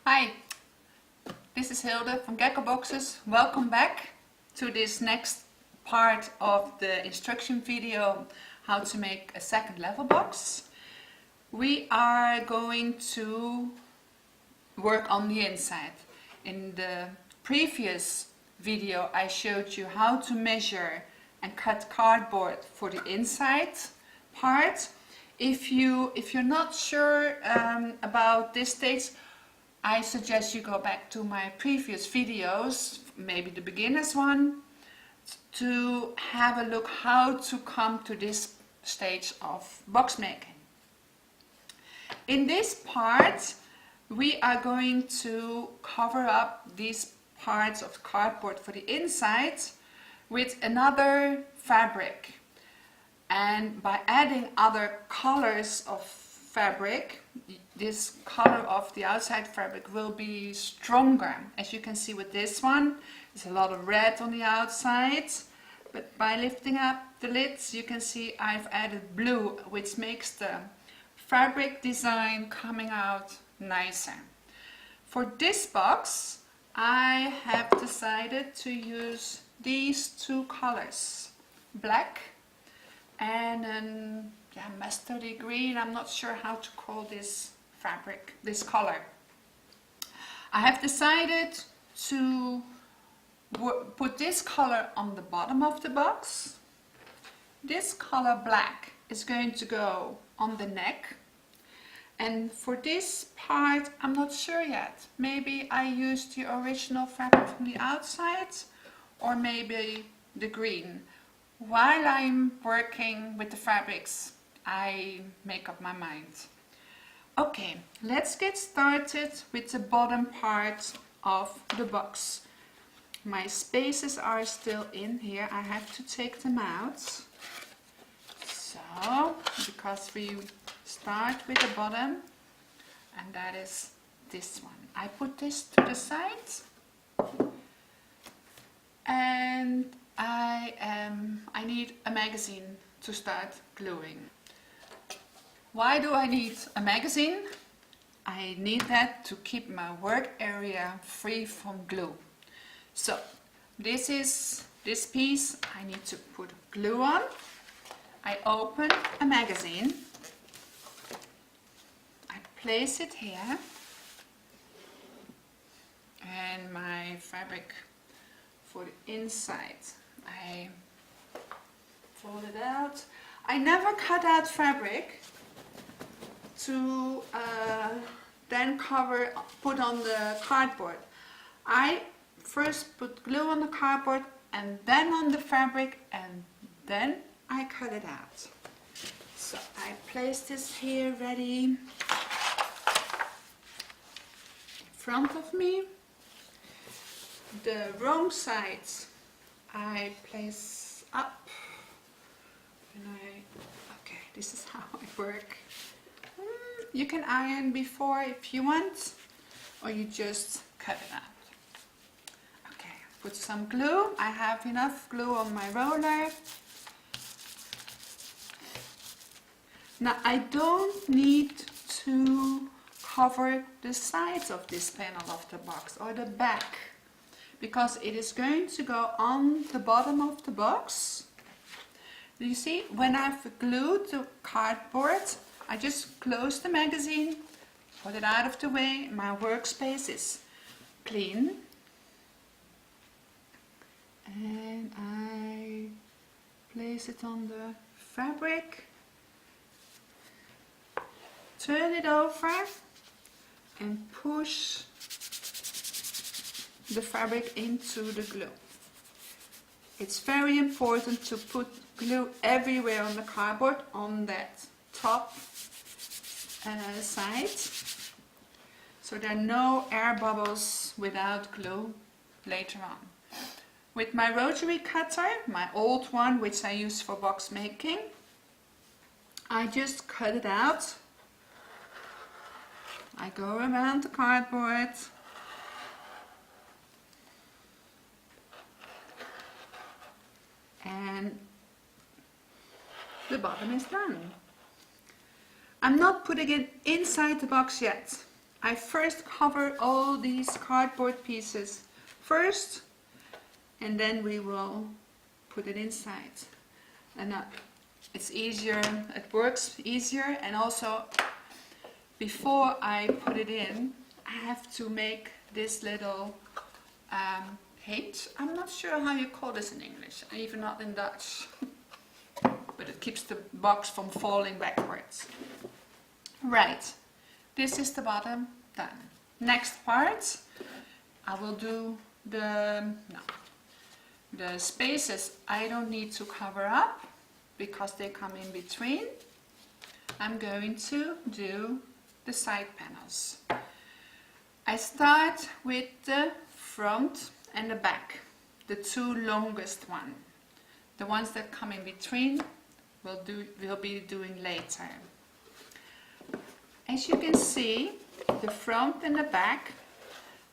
Hi, this is Hilde from Gecko Boxes. Welcome back to this next part of the instruction video how to make a second level box. We are going to work on the inside. In the previous video I showed you how to measure and cut cardboard for the inside part. If you're not sure about this stage, I suggest you go back to my previous videos, maybe the beginner's one, to have a look how to come to this stage of box making. In this part we are going to cover up these parts of cardboard for the inside with another fabric, and by adding other colors of fabric, this color of the outside fabric will be stronger. As you can see with this one, there's a lot of red on the outside, but by lifting up the lids you can see I've added blue, which makes the fabric design coming out nicer. For this box I have decided to use these two colors, black and an mustardy green. I'm not sure how to call this fabric, this color. I have decided to put this color on the bottom of the box. This color black is going to go on the neck, and for this part I'm not sure yet. Maybe I used the original fabric from the outside or maybe the green. While I'm working with the fabrics I make up my mind. Okay, let's get started with the bottom part of the box. My spaces are still in here, I have to take them out. So, because we start with the bottom, and that is this one. I put this to the side, and I need a magazine to start gluing. Why do I need a magazine? I need that to keep my work area free from glue. So this piece I need to put glue on. I open a magazine, I place it here, and my fabric for the inside I fold it out. I never cut out fabric to then put on the cardboard. I first put glue on the cardboard and then on the fabric, and then I cut it out. So I place this here ready in front of me. The wrong side I place up, and okay, this is how I work. You can iron before if you want, or you just cut it out. Okay, put some glue. I have enough glue on my roller. Now I don't need to cover the sides of this panel of the box or the back, because it is going to go on the bottom of the box. You see, when I've glued the cardboard, I just close the magazine, put it out of the way, my workspace is clean, and I place it on the fabric, turn it over and push the fabric into the glue. It's very important to put glue everywhere on the cardboard, on that top side, so there are no air bubbles without glue later on. With my rotary cutter, my old one which I use for box making, I just cut it out. I go around the cardboard and the the bottom is done. I'm not putting it inside the box yet. I first cover all these cardboard pieces first, and then we will put it inside. And it's easier, it works easier, and also before I put it in, I have to make this little hinge. I'm not sure how you call this in English, even not in Dutch. But it keeps the box from falling backwards. Right, this is the bottom done. Next part, I will do the spaces I don't need to cover up because they come in between. I'm going to do the side panels. I start with the front and the back, the two longest ones. The ones that come in between we'll be doing later. As you can see, the front and the back,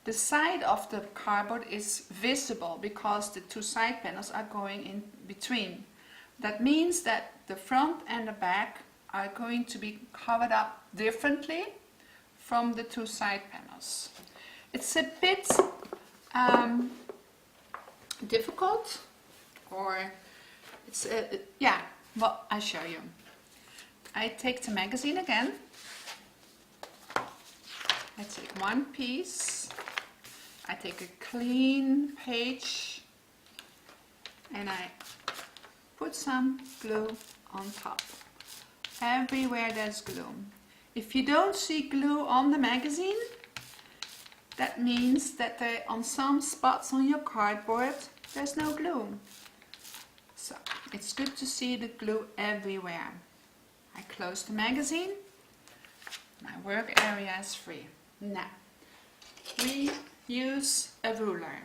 the side of the cardboard is visible because the two side panels are going in between. That means that the front and the back are going to be covered up differently from the two side panels. It's a bit difficult, or it's yeah, well, I'll show you. I take the magazine again. I take one piece, I take a clean page, and I put some glue on top. Everywhere there's glue. If you don't see glue on the magazine, that means that on some spots on your cardboard there's no glue. So it's good to see the glue everywhere. I close the magazine. My work area is free. Now, we use a ruler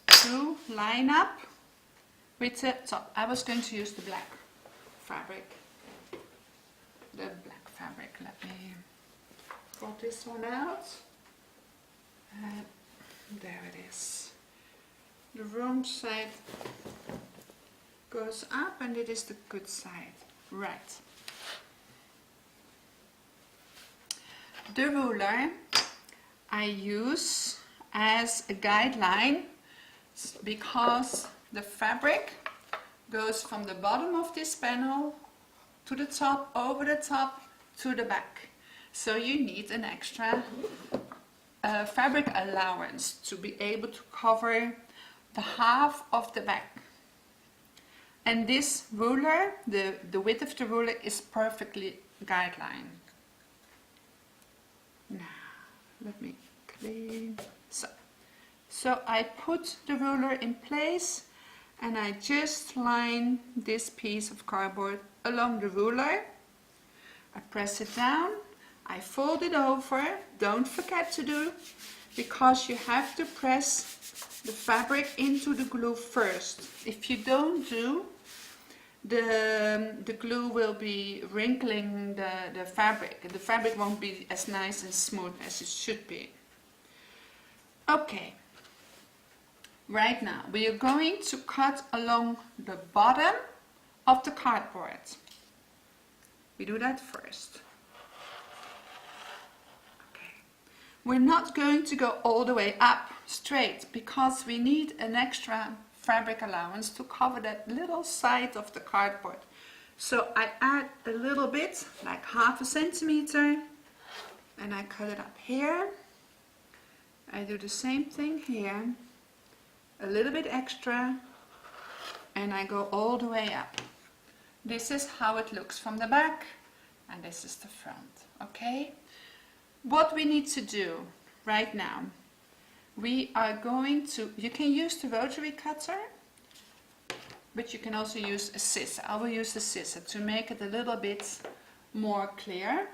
to line up with the top. I was going to use the black fabric. Let me pull this one out. There it is. The wrong side goes up and it is the good side. Right. The ruler I use as a guideline because the fabric goes from the bottom of this panel to the top, over the top, to the back. So you need an extra fabric allowance to be able to cover the half of the back. And this ruler, the width of the ruler is perfectly guideline. Now, let me clean. So I put the ruler in place and I just line this piece of cardboard along the ruler. I press it down, I fold it over. Don't forget to do, because you have to press the fabric into the glue first. If you don't do, the glue will be wrinkling the fabric. The fabric won't be as nice and smooth as it should be. Okay, right now we are going to cut along the bottom of the cardboard. We do that first. Okay. We're not going to go all the way up straight because we need an extra fabric allowance to cover that little side of the cardboard. So I add a little bit, like 1/2 centimeter, and I cut it up here. I do the same thing here, a little bit extra, and I go all the way up. This is how it looks from the back, and this is the front, okay? What we need to do right now, we are going to, you can use the rotary cutter, but you can also use a scissor. I will use the scissor to make it a little bit more clear.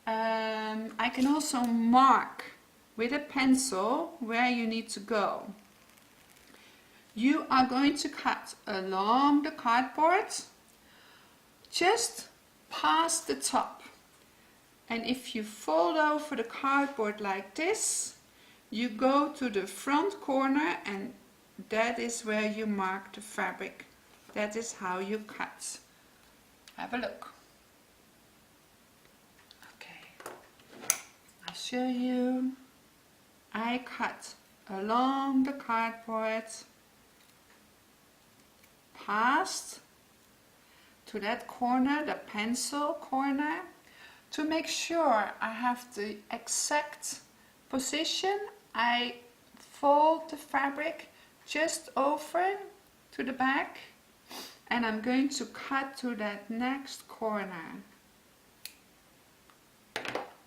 I can also mark with a pencil where you need to go. You are going to cut along the cardboard, just past the top. And if you fold over the cardboard like this, you go to the front corner and that is where you mark the fabric. That is how you cut. Have a look. Okay, I'll show you. I cut along the cardboard, past to that corner, the pencil corner, to make sure I have the exact position. I fold the fabric just over to the back, and I'm going to cut to that next corner.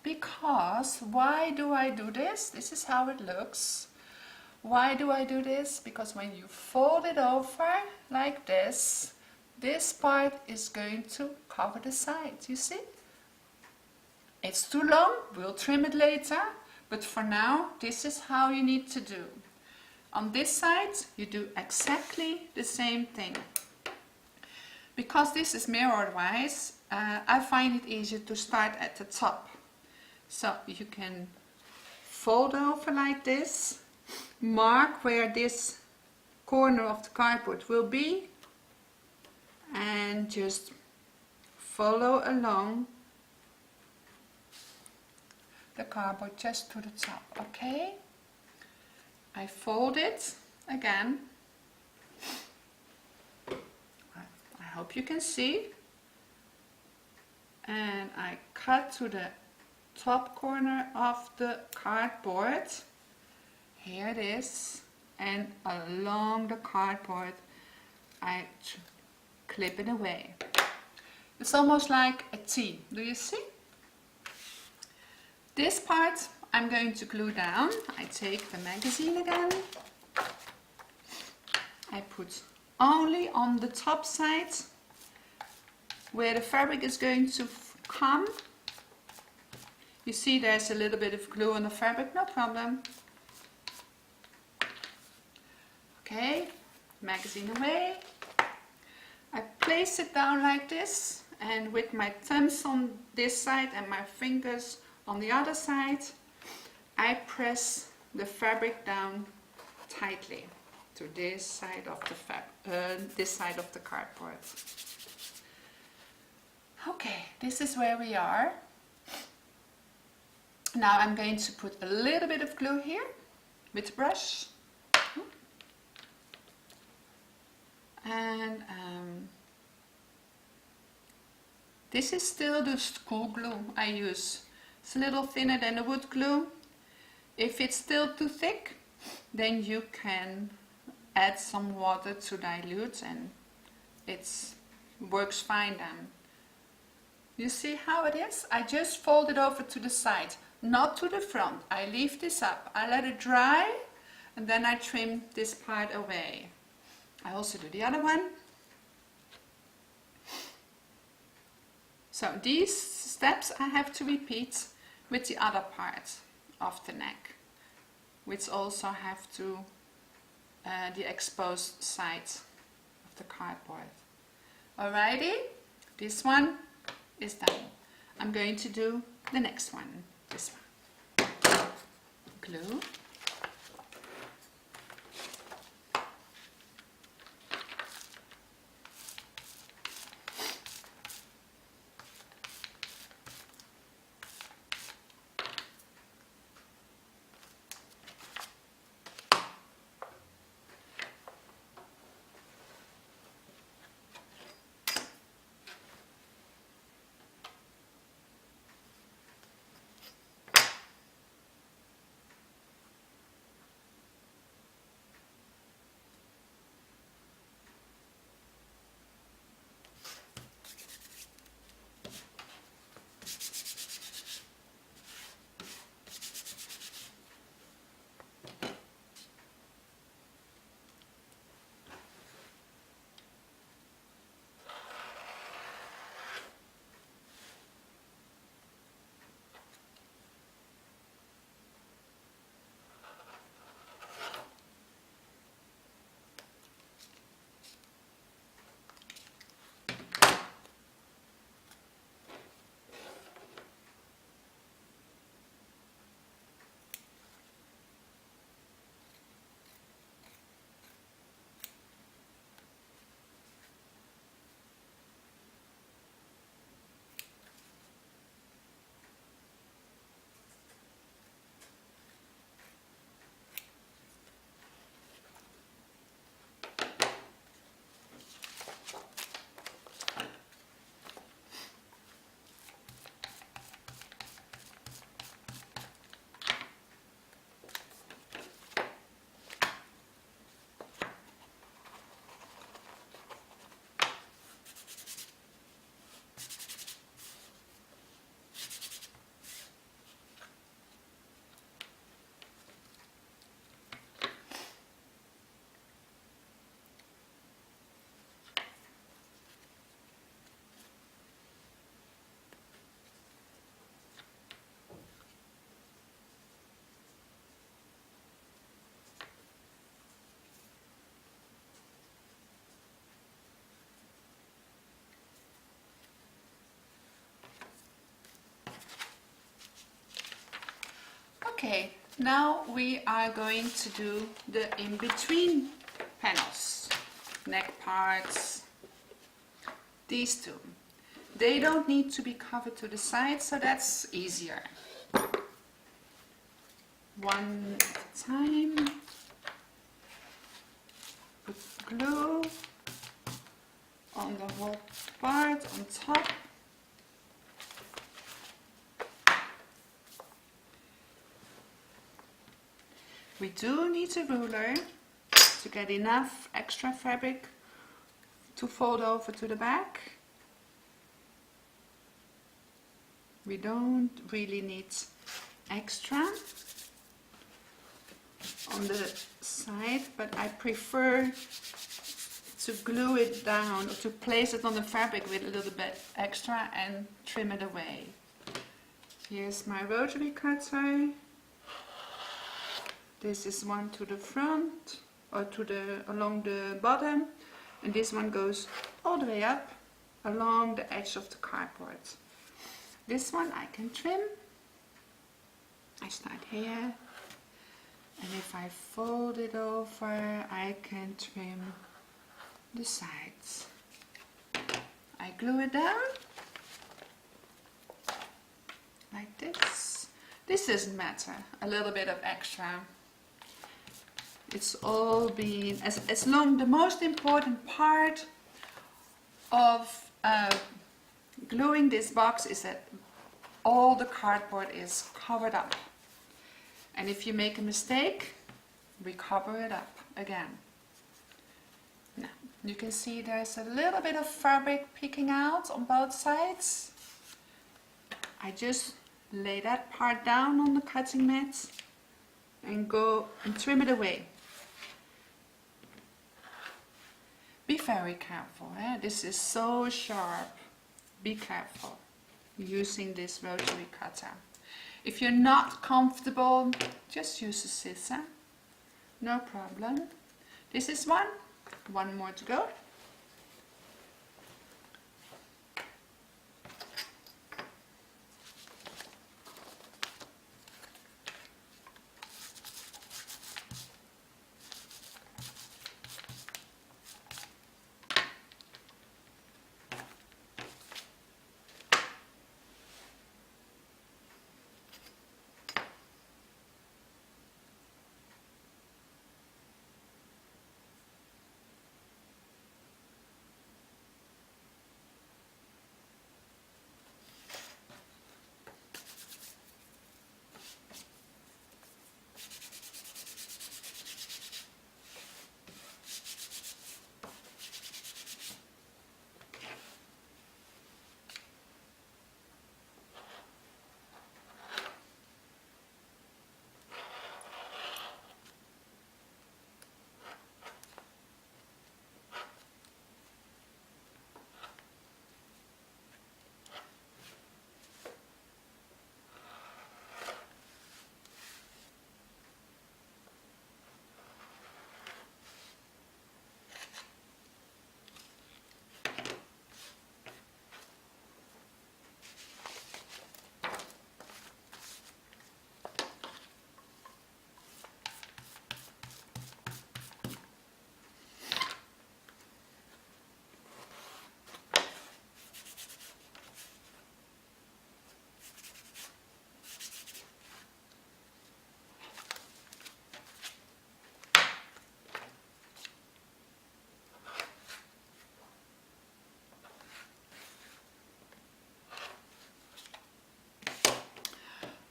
Because, why do I do this? This is how it looks. Why do I do this? Because when you fold it over like this part is going to cover the side, you see? It's too long, we'll trim it later, but for now, this is how you need to do. On this side, you do exactly the same thing. Because this is mirror-wise, I find it easier to start at the top. So you can fold over like this, mark where this corner of the cardboard will be, and just follow along the cardboard just to the top, okay? I fold it again. I hope you can see. And I cut to the top corner of the cardboard. Here it is. And along the cardboard I clip it away. It's almost like a T. Do you see? This part I'm going to glue down. I take the magazine again. I put only on the top side where the fabric is going to come. You see there's a little bit of glue on the fabric, no problem. Okay, magazine away. I place it down like this, and with my thumbs on this side and my fingers on the other side, I press the fabric down tightly to this side of the cardboard. Okay, this is where we are. Now I'm going to put a little bit of glue here with the brush. And this is still the school glue I use. It's a little thinner than the wood glue. If it's still too thick, then you can add some water to dilute, and it works fine then. You see how it is? I just fold it over to the side, not to the front. I leave this up, I let it dry, and then I trim this part away. I also do the other one. So these steps I have to repeat with the other part of the neck, which also have to the exposed side of the cardboard. Alrighty, this one is done. I'm going to do the next one, this one. Glue. Okay, now we are going to do the in-between panels, neck parts, these two. They don't need to be covered to the side, so that's easier. One at a time. Put glue on the whole part on top. We do need a ruler to get enough extra fabric to fold over to the back. We don't really need extra on the side, but I prefer to glue it down or to place it on the fabric with a little bit extra and trim it away. Here's my rotary cutter. This is one to the front or along the bottom, and this one goes all the way up along the edge of the cardboard. This one I can trim. I start here, and if I fold it over, I can trim the sides. I glue it down like this. This doesn't matter, a little bit of extra. It's all been, as long, the most important part of gluing this box is that all the cardboard is covered up. And if you make a mistake, we cover it up again. Now, you can see there's a little bit of fabric peeking out on both sides. I just lay that part down on the cutting mat and go and trim it away. Be very careful, this is so sharp. Be careful using this rotary cutter. If you're not comfortable, just use a scissor, no problem. This is one more to go.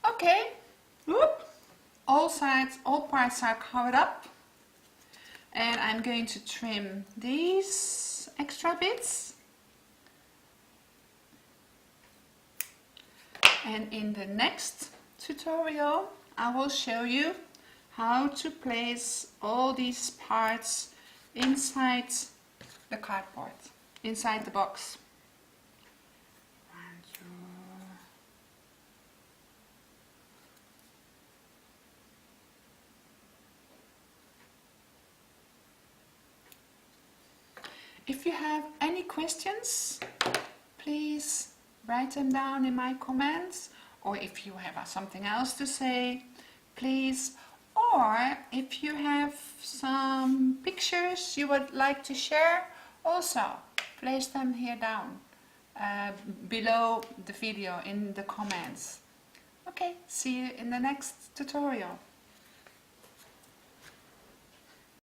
Okay, whoop. All sides, all parts are covered up, and I'm going to trim these extra bits. And in the next tutorial I will show you how to place all these parts inside the cardboard, inside the box. If you have any questions, please write them down in my comments, or if you have something else to say, please. Or if you have some pictures you would like to share, also place them here down below the video in the comments. Okay, see you in the next tutorial.